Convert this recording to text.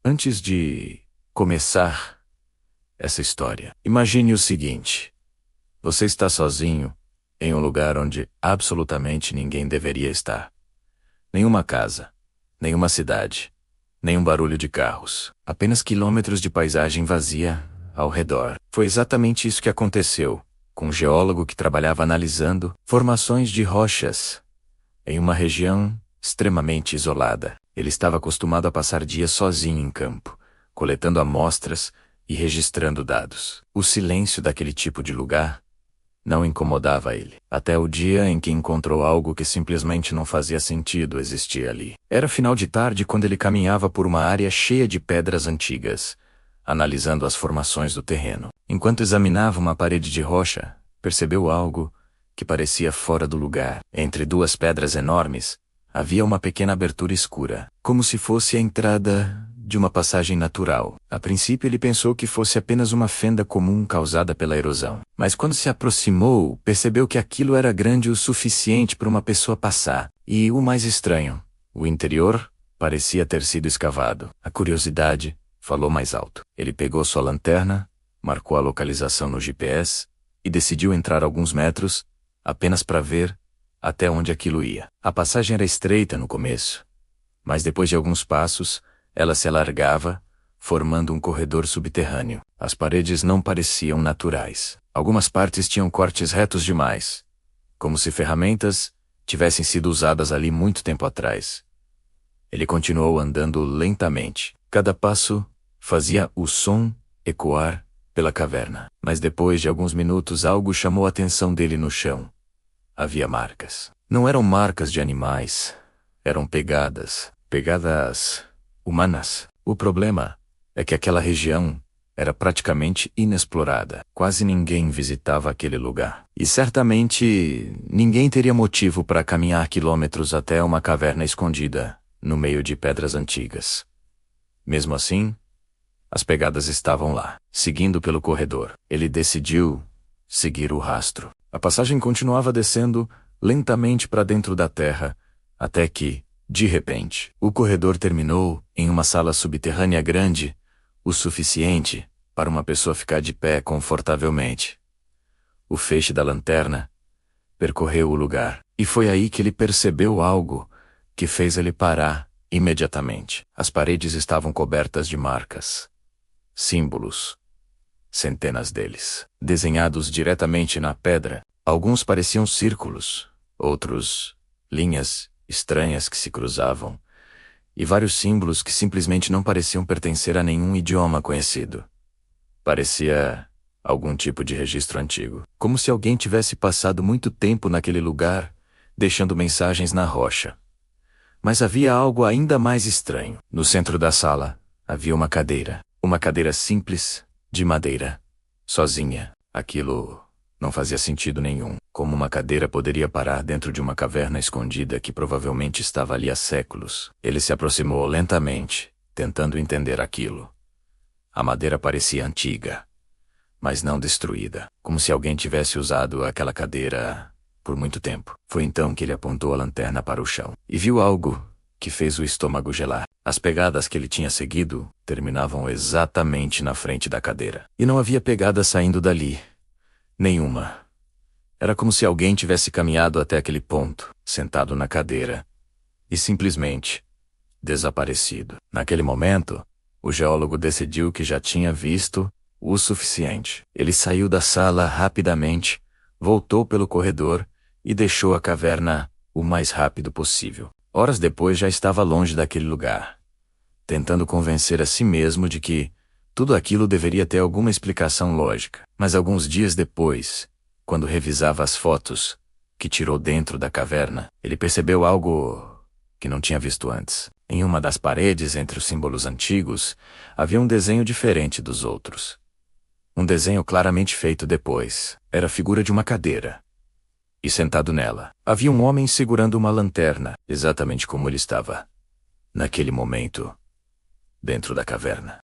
Antes de começar essa história, imagine o seguinte: você está sozinho em um lugar onde absolutamente ninguém deveria estar. Nenhuma casa, nenhuma cidade, nenhum barulho de carros, apenas quilômetros de paisagem vazia ao redor. Foi exatamente isso que aconteceu com um geólogo que trabalhava analisando formações de rochas em uma região extremamente isolada. Ele estava acostumado a passar dias sozinho em campo, coletando amostras e registrando dados. O silêncio daquele tipo de lugar não incomodava ele, até o dia em que encontrou algo que simplesmente não fazia sentido existir ali. Era final de tarde quando ele caminhava por uma área cheia de pedras antigas, analisando as formações do terreno. Enquanto examinava uma parede de rocha, percebeu algo que parecia fora do lugar. Entre duas pedras enormes, havia uma pequena abertura escura, como se fosse a entrada de uma passagem natural. A princípio ele pensou que fosse apenas uma fenda comum causada pela erosão. Mas quando se aproximou, percebeu que aquilo era grande o suficiente para uma pessoa passar. E o mais estranho, o interior parecia ter sido escavado. A curiosidade falou mais alto. Ele pegou sua lanterna, marcou a localização no GPS e decidiu entrar alguns metros, apenas para ver até onde aquilo ia. A passagem era estreita no começo, mas depois de alguns passos, ela se alargava, formando um corredor subterrâneo. As paredes não pareciam naturais. Algumas partes tinham cortes retos demais, como se ferramentas tivessem sido usadas ali muito tempo atrás. Ele continuou andando lentamente. Cada passo fazia o som ecoar pela caverna. Mas depois de alguns minutos algo chamou a atenção dele no chão. Havia marcas. Não eram marcas de animais. Eram pegadas humanas. O problema é que aquela região era praticamente inexplorada. Quase ninguém visitava aquele lugar. E certamente ninguém teria motivo para caminhar quilômetros até uma caverna escondida no meio de pedras antigas. Mesmo assim, as pegadas estavam lá, seguindo pelo corredor. Ele decidiu seguir o rastro. A passagem continuava descendo lentamente para dentro da terra, até que, de repente, o corredor terminou em uma sala subterrânea grande, o suficiente para uma pessoa ficar de pé confortavelmente. O feixe da lanterna percorreu o lugar, e foi aí que ele percebeu algo que fez ele parar imediatamente. As paredes estavam cobertas de marcas, símbolos, centenas deles, desenhados diretamente na pedra. Alguns pareciam círculos, outros linhas estranhas que se cruzavam, e vários símbolos que simplesmente não pareciam pertencer a nenhum idioma conhecido. Parecia algum tipo de registro antigo, como se alguém tivesse passado muito tempo naquele lugar, deixando mensagens na rocha. Mas havia algo ainda mais estranho. No centro da sala, havia uma cadeira simples, de madeira, sozinha. Aquilo não fazia sentido nenhum. Como uma cadeira poderia parar dentro de uma caverna escondida que provavelmente estava ali há séculos? Ele se aproximou lentamente, tentando entender aquilo. A madeira parecia antiga, mas não destruída, como se alguém tivesse usado aquela cadeira por muito tempo. Foi então que ele apontou a lanterna para o chão e viu algo que fez o estômago gelar. As pegadas que ele tinha seguido terminavam exatamente na frente da cadeira. E não havia pegada saindo dali. Nenhuma. Era como se alguém tivesse caminhado até aquele ponto, sentado na cadeira, e simplesmente desaparecido. Naquele momento, o geólogo decidiu que já tinha visto o suficiente. Ele saiu da sala rapidamente, voltou pelo corredor e deixou a caverna o mais rápido possível. Horas depois já estava longe daquele lugar, tentando convencer a si mesmo de que tudo aquilo deveria ter alguma explicação lógica. Mas alguns dias depois, quando revisava as fotos que tirou dentro da caverna, ele percebeu algo que não tinha visto antes. Em uma das paredes, entre os símbolos antigos, havia um desenho diferente dos outros. Um desenho claramente feito depois. Era a figura de uma cadeira. E sentado nela, havia um homem segurando uma lanterna, exatamente como ele estava naquele momento, dentro da caverna.